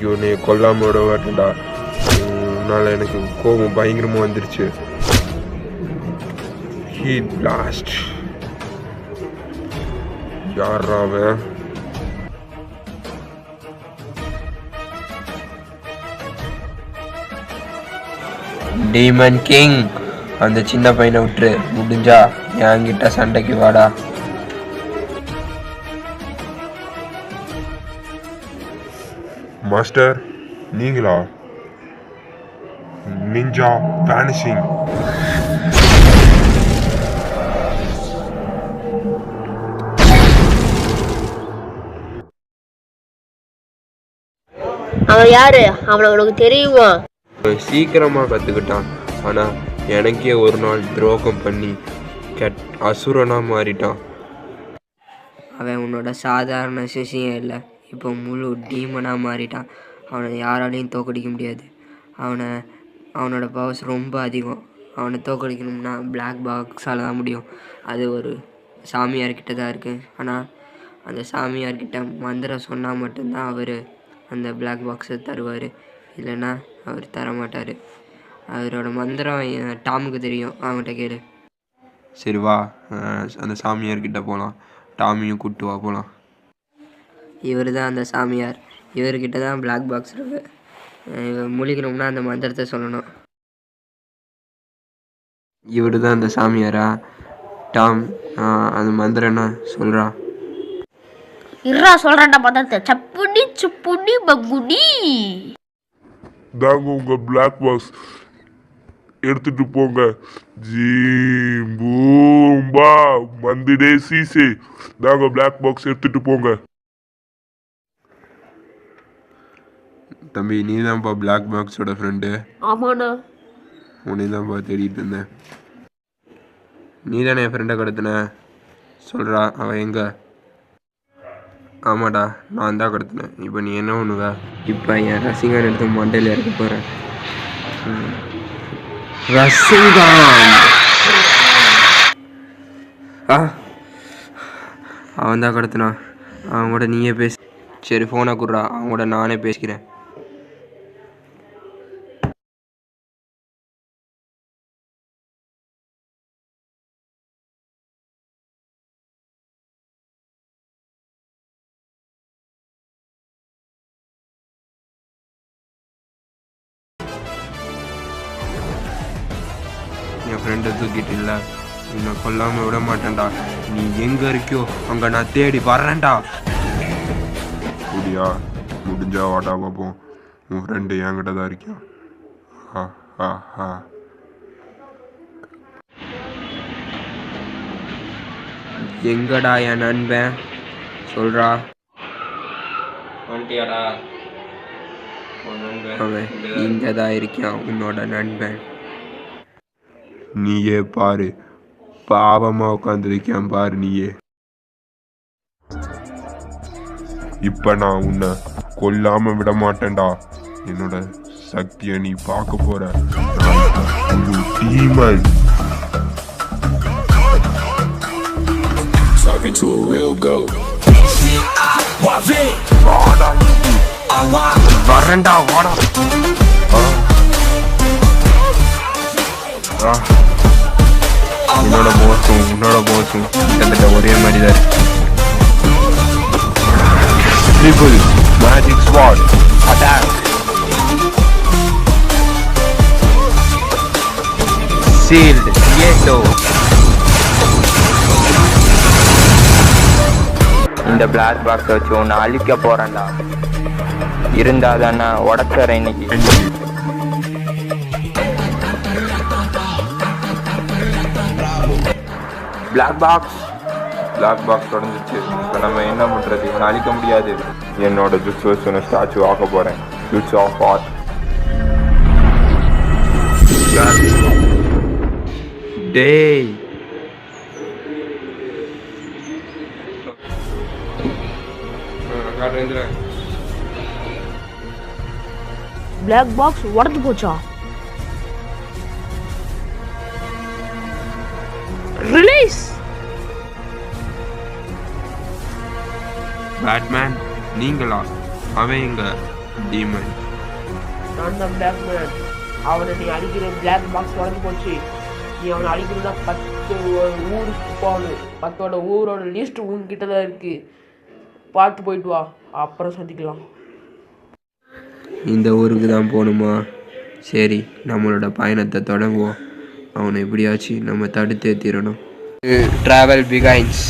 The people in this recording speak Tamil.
இன்னைக்கு உன்னை கொல்லாம விட மாட்டேன்டா. உன்னால எனக்கு கோபம் பயங்கரமாக வந்துருச்சு. Heat blast. யாரா அவன்? டீமன் கிங், அந்த சின்ன பையனை விட்டுரு. முடிஞ்சா என்கிட்ட சண்டைக்கு வாடா. மாஸ்டர் நீங்களா? Ninja vanishing. அவன் யாரு? அவனை உனக்கு தெரியுமா? சீக்கிரமா கத்துக்கிட்டான். ஆனா எனக்கே ஒரு நாள் துரோகம் பண்ணி அசுரனா மாறிட்டான். அவன் உன்னோட சாதாரண சிஷியம் இல்லை, இப்போ முழு டீமனாக மாறிட்டான். அவனை யாராலையும் தோக்கடிக்க முடியாது. அவனோட பவர்ஸ் ரொம்ப அதிகம். அவனை தோக்கடிக்கணும்னா பிளாக் பாக்ஸால் தான் முடியும். அது ஒரு சாமியார்கிட்ட தான் இருக்குது. ஆனால் அந்த சாமியார்கிட்ட மந்திரம் சொன்னால் மட்டும்தான் அவர் அந்த பிளாக் பாக்ஸை தருவார், இல்லைன்னா அவர் தரமாட்டார். அவரோட மந்திரம் டாமுக்கு தெரியும், அவங்ககிட்ட கேளு. சரி வா, அந்த சாமியார்கிட்ட போகலாம். டாமியும் கூப்பிட்டு வா போகலாம். இவர் தான் அந்த சாமியார். இவர்கிட்ட தான் பிளாக் பாக்ஸ் இருக்கு. இவர் முழிக்கணும்னா அந்த மந்திரத்தை சொல்லணும். இவர் தான் அந்த சாமியாரா? டாம், அந்த மந்திரம் என்ன சொல்கிறா? இருடா சொல்றேன்டா மந்திரத்தை. சப்புடி சுப்புடி பங்குடி. தாங்க உங்க பிளாக் பாக்ஸ் எடுத்துட்டு போங்க. ஜீம் பூம் பா மந்திடே சீசே. தாங்க பிளாக் பாக்ஸ் எடுத்துட்டு போங்க. தம்பி, நீ தான்ப்பா பிளாக் பாக்ஸோட ஃப்ரெண்டு? ஆமாண்ணா. உன்னை தான்ப்பா தேடிட்டு இருந்தேன். நீ தானே என் ஃப்ரெண்டை கடத்தின? சொல்கிறா, அவன் எங்க? ஆமாடா, நான் தான் கடத்தினேன். இப்போ நீ என்ன பண்ணுவ? இப்போ என் ரசிகன் எடுத்து மண்டையில் இறக்க போகிறேன். ரசிகன் அவன் தான் கடத்தினான். அவன் கூட நீயே பேச. சரி, ஃபோனை கொடுறா, அவன் கூட நானே பேசிக்கிறேன். என் ஃப்ரெண்டை தூக்கிட்டு இல்லை, உன்னை கொல்லாமல் விட மாட்டேன்டா. நீ எங்கே இருக்கியோ அங்கே நான் தேடி வர்றேன்டா. அப்படியா? முடிஞ்சா வாடா பார்ப்போம். உன் ஃப்ரெண்டு என்கிட்ட தான் இருக்கியான். எங்கடா என் நண்பன்? சொல்றா. வந்துட்டியாடா? அவன் இங்கே தான் இருக்கான், உன்னோட நண்பன். நீயே பாரு, பாவமா உட்காந்துருக்கான் பாரு. நீயே இப்ப நான் உன்னை கொல்லாம விட மாட்டேன்டா. என்னோட சக்தியை நீ பார்க்க போற. Demon. Talking to a real goat. வரேன்டா, வாடா. உன்னோட போஸும் கிட்டத்தட்ட ஒரே மாதிரி தான் இருக்கு. Triple Magic Sword Attack. Sealed Yeto. இந்த பிளாக் பாக்ஸ் வச்சு உன்னை அழிக்க போறேன்டா. இருந்தா தானே உடச்சற இன்னைக்கு. பிளாக் பாக்ஸ் உடஞ்சிச்சு. இப்போ நம்ம என்ன பண்றது? இவனை அழிக்க முடியாது. என்னோட ஜுட்ஸ் வச்சு ஸ்டாச்சு ஆக்க போறேன். ஜுட்ஸ் ஆஃப் ஆர்ட். டேய், பிளாக் பாக்ஸ் உடஞ்சு போச்சா? ரிலீஸ். பேட்மேன் நீங்களா? அவன் எங்க? டீமன். நான் தான் பிளாக் மேன். அவனை நீ அடிக்கிற பிளாக் பாக்ஸ் உடஞ்சு போச்சு. நீ அவனை அடிக்கிறதா 10 ஊருக்கு போகணும். 10 ஊரோட லிஸ்ட் உன்கிட்ட தான் இருக்கு. பார்த்து போயிட்டு வா, அப்புறம் சந்திக்கலாம். இந்த ஊருக்கு தான் போகணுமா? சரி, நம்மளோட பயணத்தை தொடங்குவோம். அவனை எப்படியாச்சும் நம்ம தடுத்தே தீரணும். Travel begins.